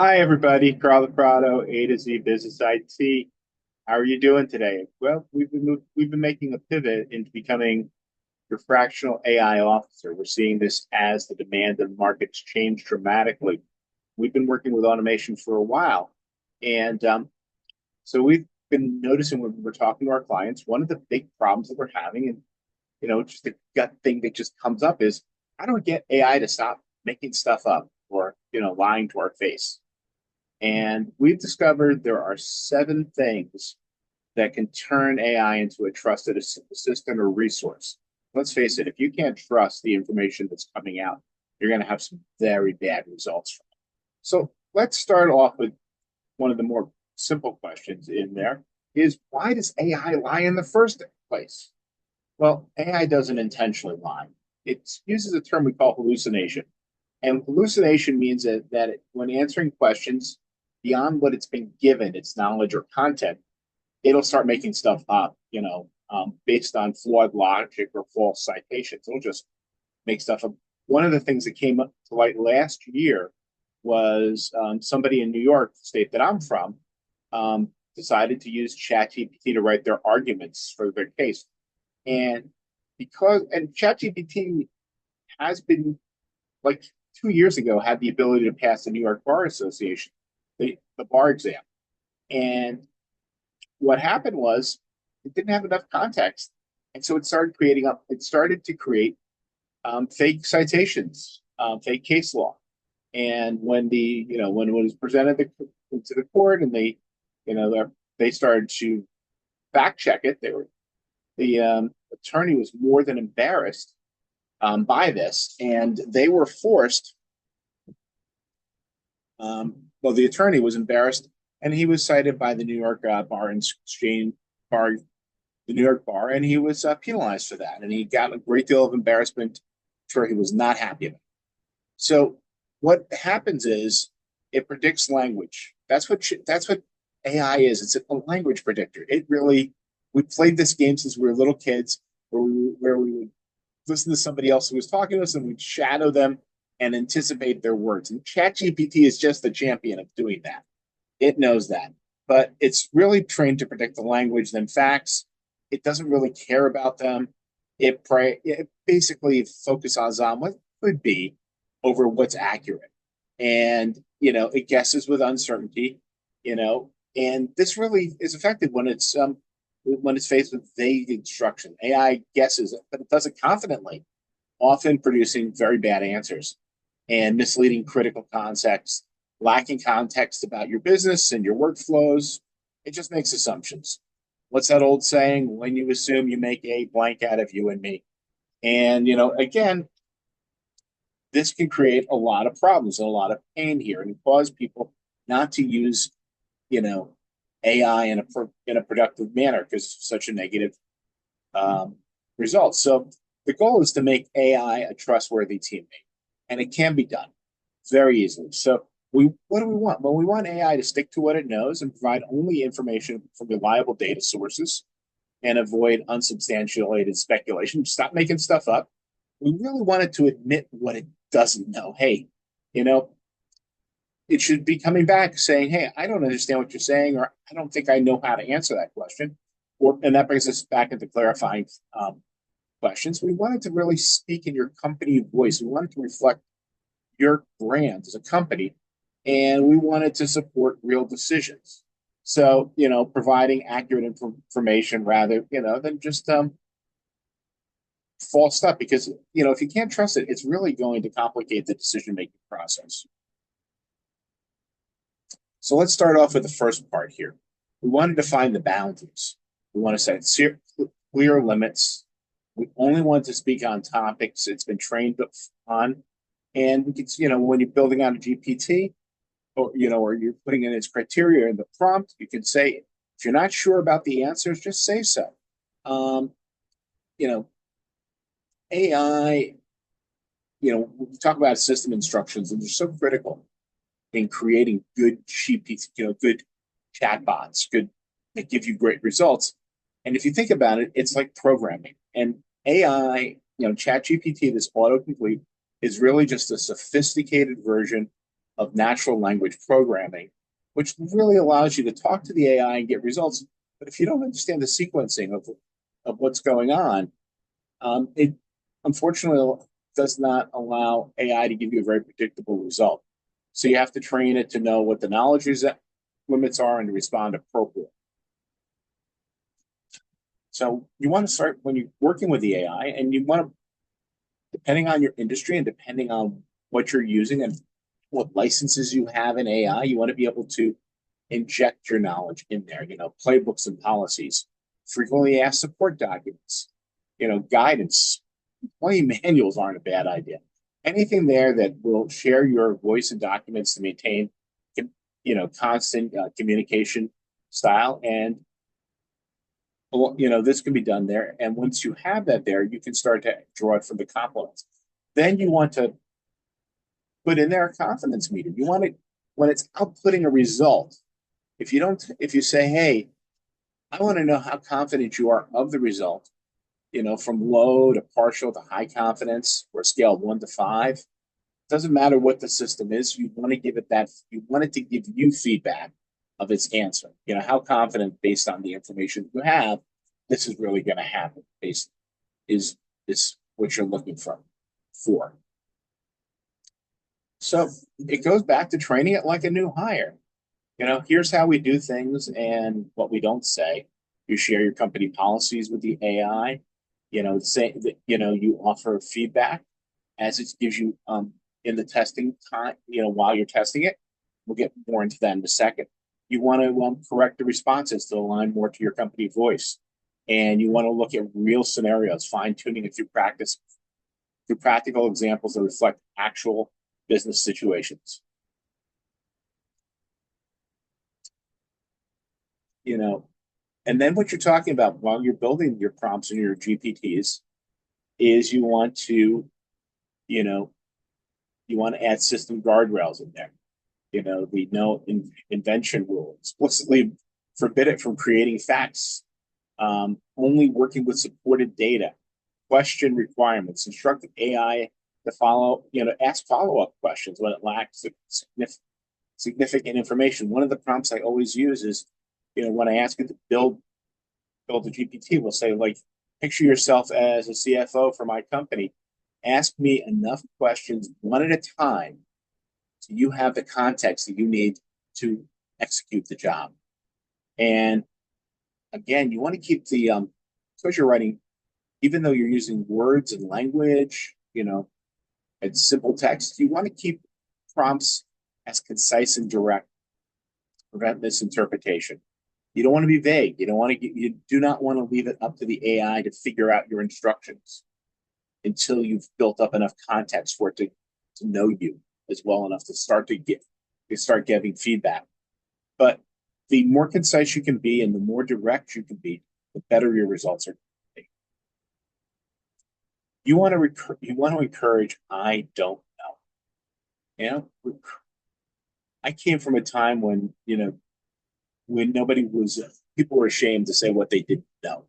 Hi, everybody. Carl Prado, A to Z Business IT. How are you doing today? Well, we've been making a pivot into becoming your fractional AI officer. We're seeing this as the demand of the markets change dramatically. We've been working with automation for a while, and so we've been noticing when we're talking to our clients, one of the big problems that we're having, and just the gut thing that just comes up is, how do we get AI to stop making stuff up or lying to our face? And we've discovered there are 7 things that can turn AI into a trusted assistant or resource. Let's face it, if you can't trust the information that's coming out, you're going to have some very bad results from it. So let's start off with one of the more simple questions in there is, why does AI lie in the first place? Well, AI doesn't intentionally lie. It uses a term we call hallucination. And hallucination means when answering questions beyond what it's been given, its knowledge or content, it'll start making stuff up, based on flawed logic or false citations. It'll just make stuff up. One of the things that came up to light last year was somebody in New York, the state that I'm from, decided to use ChatGPT to write their arguments for their case. And ChatGPT has been, like, 2 years ago, had the ability to pass the New York Bar Association, the bar exam. And what happened was it didn't have enough context. And so it started to create fake citations, fake case law. And when it was presented to the court, and they started to fact check it, the attorney was more than embarrassed by this, and they were forced. Well, the attorney was embarrassed, and he was cited by the New York Bar and Exchange Bar, the New York Bar, and he was penalized for that, and he got a great deal of embarrassment. Sure, he was not happy about it. So what happens is it predicts language. That's what AI is. It's a language predictor. We played this game since we were little kids, where we would listen to somebody else who was talking to us, and we'd shadow them and anticipate their words. And ChatGPT is just the champion of doing that. It knows that. But it's really trained to predict the language than facts. It doesn't really care about them. It basically focuses on what could be over what's accurate. And, it guesses with uncertainty, and this really is effective when it's faced with vague instruction. AI guesses, but it does it confidently, often producing very bad answers and misleading critical context, lacking context about your business and your workflows. It just makes assumptions. What's that old saying? When you assume, you make a blank out of you and me. And, again, this can create a lot of problems and a lot of pain here, and cause people not to use, you know, AI in a productive manner because of such a negative um, result. So the goal is to make AI a trustworthy teammate, and it can be done very easily. So what do we want? Well, we want AI to stick to what it knows and provide only information from reliable data sources and avoid unsubstantiated speculation. Stop making stuff up. We really want it to admit what it doesn't know. Hey, you know, it should be coming back saying, "Hey, I don't understand what you're saying," or "I don't think I know how to answer that question." And that brings us back into clarifying questions. We wanted to really speak in your company voice. We wanted to reflect your brand as a company, and we wanted to support real decisions. So, providing accurate information rather, than just false stuff, because, if you can't trust it, it's really going to complicate the decision making process. So let's start off with the first part here. We want to define the boundaries. We want to set clear limits. We only want to speak on topics it's been trained on. And we could, when you're building out a GPT, or you're putting in its criteria in the prompt, you can say, if you're not sure about the answers, just say so. Um, you know, AI, we talk about system instructions, and they're so critical in creating good GPT, good chatbots, good that give you great results. And if you think about it, it's like programming. And AI, ChatGPT, this autocomplete, is really just a sophisticated version of natural language programming, which really allows you to talk to the AI and get results. But if you don't understand the sequencing of what's going on, it unfortunately does not allow AI to give you a very predictable result. So you have to train it to know what the knowledge limits are and to respond appropriately. So you want to start when you're working with the AI, and you want to, depending on your industry and depending on what you're using and what licenses you have in AI, you want to be able to inject your knowledge in there, playbooks and policies, frequently asked support documents, guidance. Employee manuals aren't a bad idea. Anything there that will share your voice and documents to maintain, constant communication style. And, this can be done there. And once you have that there, you can start to draw it from the compliments. Then you want to put in there a confidence meter. You want to, when it's outputting a result, if you say, hey, I want to know how confident you are of the result, from low to partial to high confidence, or a scale of 1 to 5. It doesn't matter what the system is. You want to give it that. You want it to give you feedback of its answer. How confident, based on the information you have, this is really going to happen. Is what you're looking for. So it goes back to training it like a new hire. Here's how we do things and what we don't say. You share your company policies with the AI. Say that, you offer feedback as it gives you in the testing time, while you're testing it. We'll get more into that in a second. You want to correct the responses to align more to your company voice. And you want to look at real scenarios, fine tuning it through practice, through practical examples that reflect actual business situations. And then what you're talking about while you're building your prompts and your GPTs is you want to, add system guardrails in there. The no invention rule explicitly forbid it from creating facts. Only working with supported data, question requirements, instruct AI to ask follow-up questions when it lacks significant information. One of the prompts I always use is, when I ask it to build a GPT, we'll say, like, picture yourself as a CFO for my company. Ask me enough questions one at a time so you have the context that you need to execute the job. And again, you want to keep because you're writing, even though you're using words and language, and simple text, you want to keep prompts as concise and direct to prevent misinterpretation. You don't want to be vague. You do not want to leave it up to the AI to figure out your instructions until you've built up enough context for it to know you as well enough to start giving feedback. But the more concise you can be and the more direct you can be, the better your results are going to be. You want to encourage, I don't know. I came from a time when people were ashamed to say what they didn't know.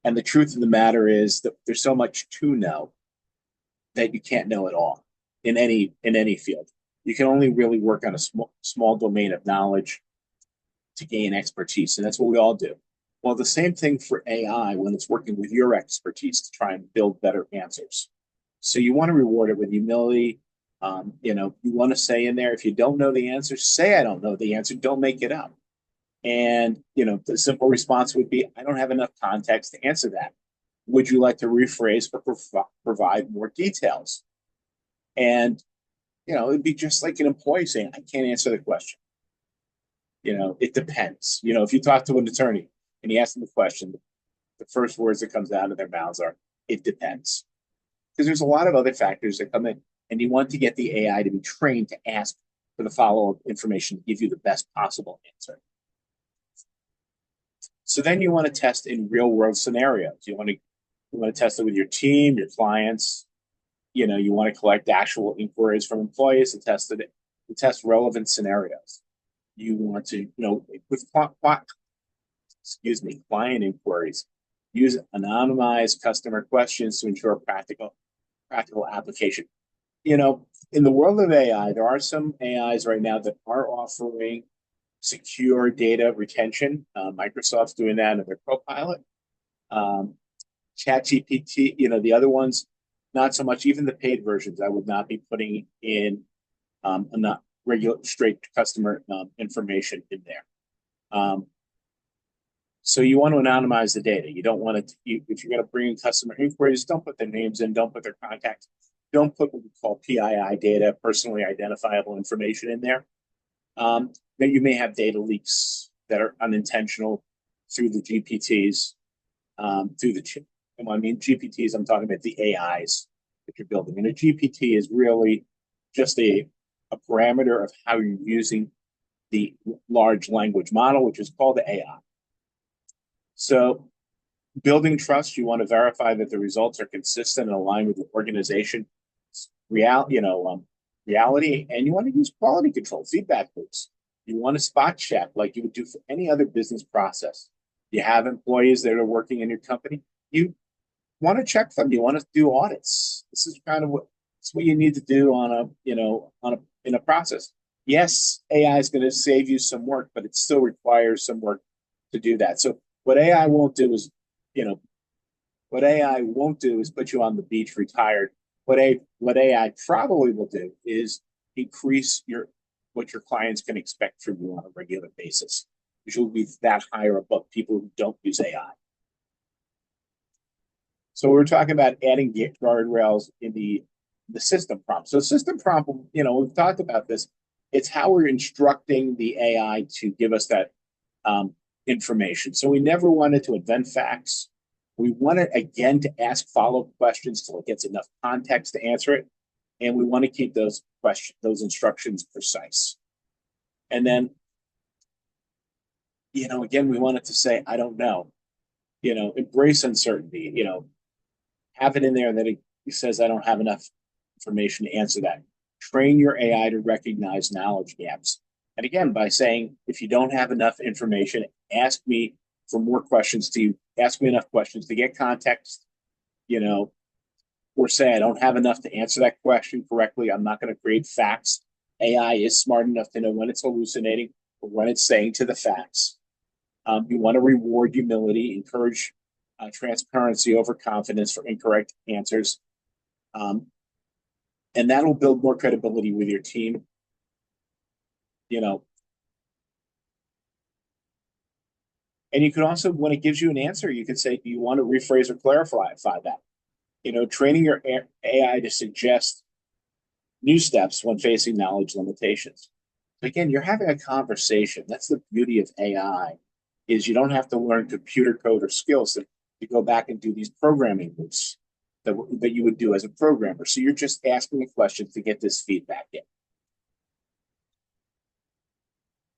And the truth of the matter is that there's so much to know that you can't know it all in any field. You can only really work on a small domain of knowledge to gain expertise, and that's what we all do. Well, the same thing for AI when it's working with your expertise to try and build better answers. So you want to reward it with humility. You want to say in there, if you don't know the answer, say I don't know the answer. Don't make it up. And the simple response would be, I don't have enough context to answer that. Would you like to rephrase or provide more details? And it'd be just like an employee saying, I can't answer the question. It depends. If you talk to an attorney and you ask them a question, the first words that comes out of their mouths are, it depends. Because there's a lot of other factors that come in, and you want to get the AI to be trained to ask for the follow-up information to give you the best possible answer. So then you want to test in real-world scenarios. You want to test it with your team, your clients. You want to collect actual inquiries from employees to test relevant scenarios. You want to, with client inquiries, use anonymized customer questions to ensure practical application. in the world of AI, there are some AIs right now that are offering secure data retention. Microsoft's doing that in their Copilot. Um, ChatGPT, the other ones, not so much. Even the paid versions, I would not be putting in a not regular straight customer information in there. So you want to anonymize the data. You don't want to, if you're going to bring in customer inquiries, don't put their names in, don't put their contacts, don't put what we call PII data, personally identifiable information in there. That you may have data leaks that are unintentional through the GPTs, through the chip. And when I mean GPTs, I'm talking about the AIs that you're building. And a GPT is really just a parameter of how you're using the large language model, which is called the AI. So building trust, you want to verify that the results are consistent and aligned with the organization reality, and you want to use quality control, feedback loops. You want to spot check like you would do for any other business process. You have employees that are working in your company. You want to check them. You want to do audits. This is kind of what you need to do in a process. Yes, AI is going to save you some work, but it still requires some work to do that. So what AI won't do is, you know, what AI won't do is put you on the beach retired. What AI probably will do is increase what your clients can expect from you on a regular basis. Because you'll be that higher above people who don't use AI. So we're talking about adding guardrails in the system prompt. So system prompt, we've talked about this. It's how we're instructing the AI to give us that information. So we never wanted to invent facts. We wanted, again, to ask follow-up questions till it gets enough context to answer it. And we want to keep those instructions precise. And then, again, we wanted to say, I don't know, embrace uncertainty, have it in there that it says, I don't have enough information to answer that. Train your AI to recognize knowledge gaps. And again, by saying, if you don't have enough information, ask me for more questions ask me enough questions to get context, or say I don't have enough to answer that question correctly. I'm not going to create facts. AI is smart enough to know when it's hallucinating or when it's saying to the facts. You want to reward humility, encourage transparency over confidence for incorrect answers. And that'll build more credibility with your team. And you can also, when it gives you an answer, you can say, do you want to rephrase or clarify that? Training your AI to suggest new steps when facing knowledge limitations. Again, you're having a conversation. That's the beauty of AI, is you don't have to learn computer code or skills to go back and do these programming loops that you would do as a programmer. So you're just asking a question to get this feedback in.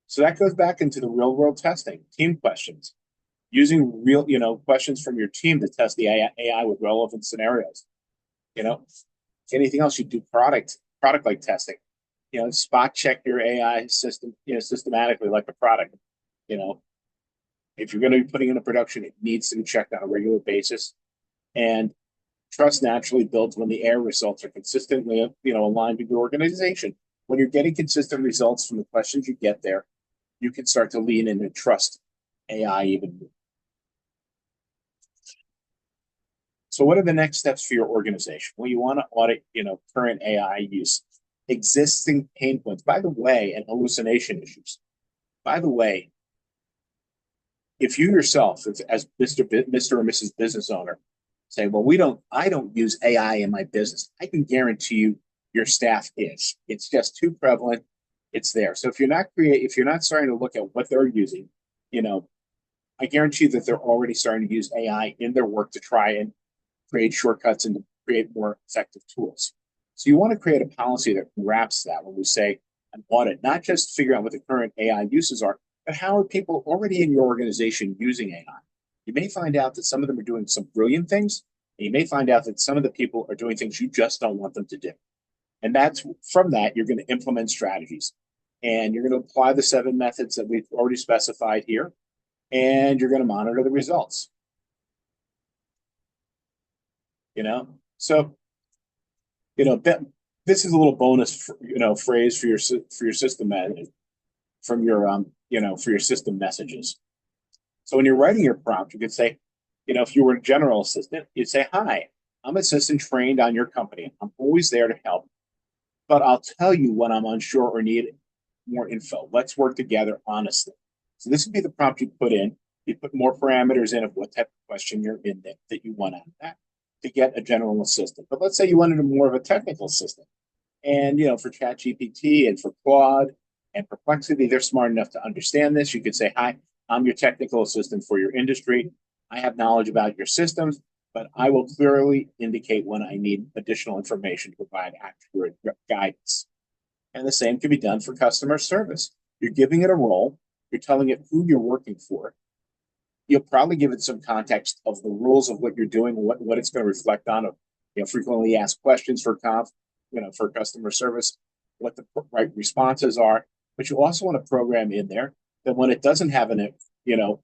So that goes back into the real world testing, team questions, using real, questions from your team to test the AI with relevant scenarios. Anything else you do product like testing, spot check your AI system, systematically like a product. If you're going to be putting in a production, it needs to be checked on a regular basis. And trust naturally builds when the AI results are consistently, aligned with your organization. When you're getting consistent results from the questions you get there, you can start to lean in and trust AI even more. So what are the next steps for your organization? Well, you want to audit, current AI use, existing pain points, by the way, and hallucination issues. By the way, if you yourself, as Mr. or Mrs. Business owner, say, well, I don't use AI in my business, I can guarantee you your staff is. It's just too prevalent. It's there. So if you're not starting to look at what they're using, I guarantee you that they're already starting to use AI in their work to try and create shortcuts and to create more effective tools. So you want to create a policy that wraps that when we say an audit, not just figure out what the current AI uses are, but how are people already in your organization using AI? You may find out that some of them are doing some brilliant things, and you may find out that some of the people are doing things you just don't want them to do. And from that, you're going to implement strategies. And you're going to apply the 7 methods that we've already specified here, and you're going to monitor the results. So, this is a little bonus, phrase for your system from your for your system messages. So when you're writing your prompt, you could say, if you were a general assistant, you'd say, "Hi, I'm an assistant trained on your company. I'm always there to help, but I'll tell you when I'm unsure or need more info. Let's work together honestly." So this would be the prompt you put in. You put more parameters in of what type of question you're in that you want out of that to get a general assistant. But let's say you wanted a more of a technical assistant. And for ChatGPT and for Claude and Perplexity, they're smart enough to understand this. You could say, "Hi, I'm your technical assistant for your industry. I have knowledge about your systems, but I will clearly indicate when I need additional information to provide accurate guidance." And the same can be done for customer service. You're giving it a role, you're telling it who you're working for. You'll probably give it some context of the rules of what you're doing, what it's going to reflect on, frequently asked questions for customer service, what the right responses are. But you also want to program in there that when it doesn't have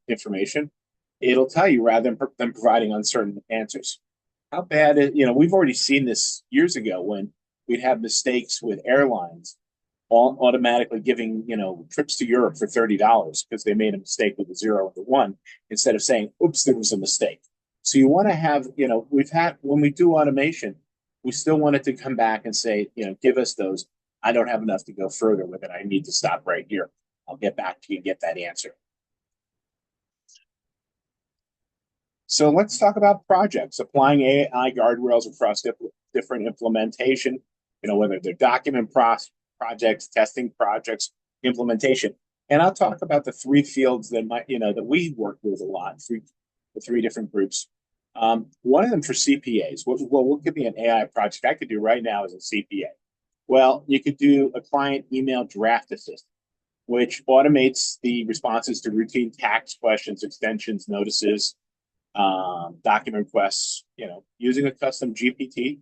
information, it'll tell you rather than providing uncertain answers. How bad we've already seen this years ago when we'd have mistakes with airlines all automatically giving trips to Europe for $30 because they made a mistake with a zero and a one instead of saying, "Oops, there was a mistake." So you want to have we've had when we do automation, we still want it to come back and say, "Give us those. I don't have enough to go further with it. I need to stop right here. I'll get back to you and get that answer." So let's talk about projects, applying AI guardrails across different implementation, whether they're projects, testing projects, implementation. And I'll talk about the three fields that we work with a lot, the three different groups. One of them for CPAs. What could be an AI project I could do right now as a CPA? Well, you could do a client email draft assist, which automates the responses to routine tax questions, extensions, notices, document requests, using a custom GPT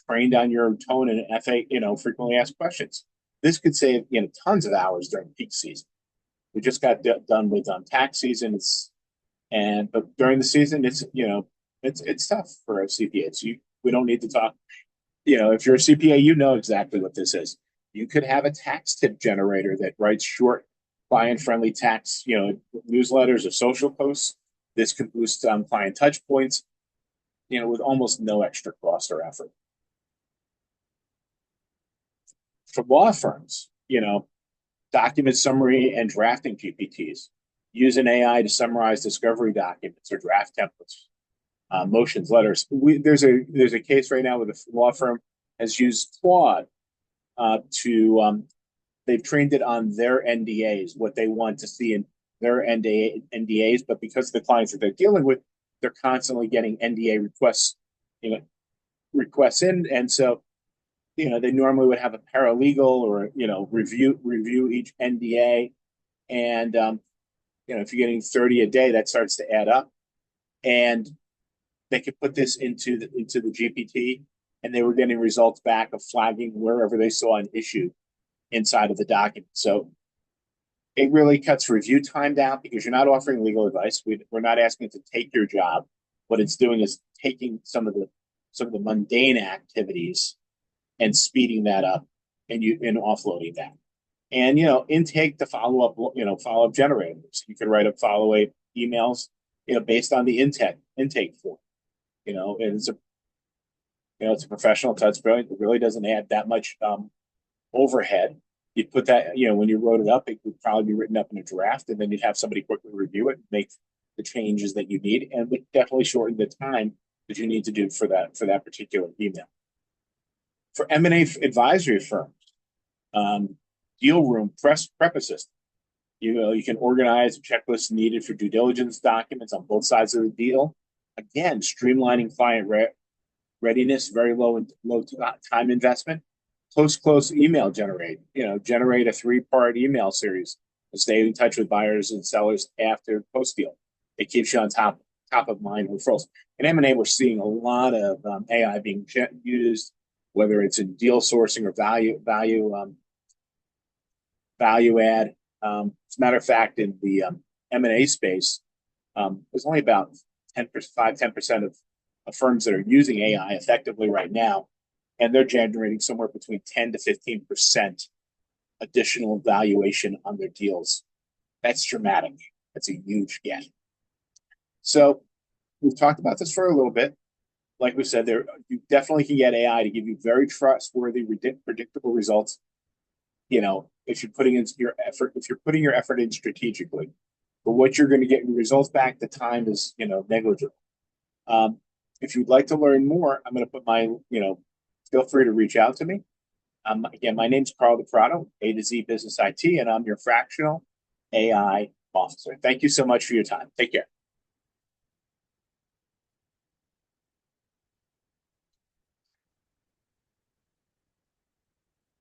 trained on your tone and frequently asked questions. This could save, tons of hours during peak season. We just got done with tax season. But during the season, it's tough for a CPA. We don't need to talk. If you're a CPA, you know exactly what this is. You could have a tax tip generator that writes short, client-friendly tax, newsletters or social posts. This could boost client touch points, with almost no extra cost or effort. For law firms, document summary and drafting GPTs. Use an AI to summarize discovery documents or draft templates, motions, letters. There's a case right now where the law firm has used Claude they've trained it on their NDAs, what they want to see in their NDAs, but because of the clients that they're dealing with, they're constantly getting NDA requests in, and so they normally would have a paralegal or review each NDA, and if you're getting 30 a day, that starts to add up, and they could put this into the GPT, and they were getting results back of flagging wherever they saw an issue inside of the document. So it really cuts review time down because you're not offering legal advice. We're not asking it to take your job. What it's doing is taking some of the mundane activities and speeding that up and offloading that. And intake to follow up generators. You can write up follow up emails, based on the intake form. And it's a professional touch point. It really doesn't add that much overhead. You'd put that, when you wrote it up, it would probably be written up in a draft, and then you'd have somebody quickly review it and make the changes that you need, and it definitely shorten the time that you need to do for that particular email. For M&A advisory firms, deal room prep assist. You can organize a checklist needed for due diligence documents on both sides of the deal. Again, streamlining client readiness, very low time investment. Close email generate a 3-part email series to stay in touch with buyers and sellers after post deal. It keeps you on top of mind referrals. In M&A, we're seeing a lot of AI being used, whether it's in deal sourcing or value add. As a matter of fact, in the M&A space, there's only about 10% of firms that are using AI effectively right now. and they're generating somewhere between 10 to 15% additional valuation on their deals. That's dramatic. That's a huge gain. So we've talked about this for a little bit. Like we said, there you definitely can get AI to give you very trustworthy, predictable results. If you're putting in your effort, if you're putting your effort in strategically, but what you're going to get in results back, the time is negligible. If you'd like to learn more, I'm going to put feel free to reach out to me. Again, my name's Carl DePrado, A to Z Business IT, and I'm your fractional AI officer. Thank you so much for your time. Take care.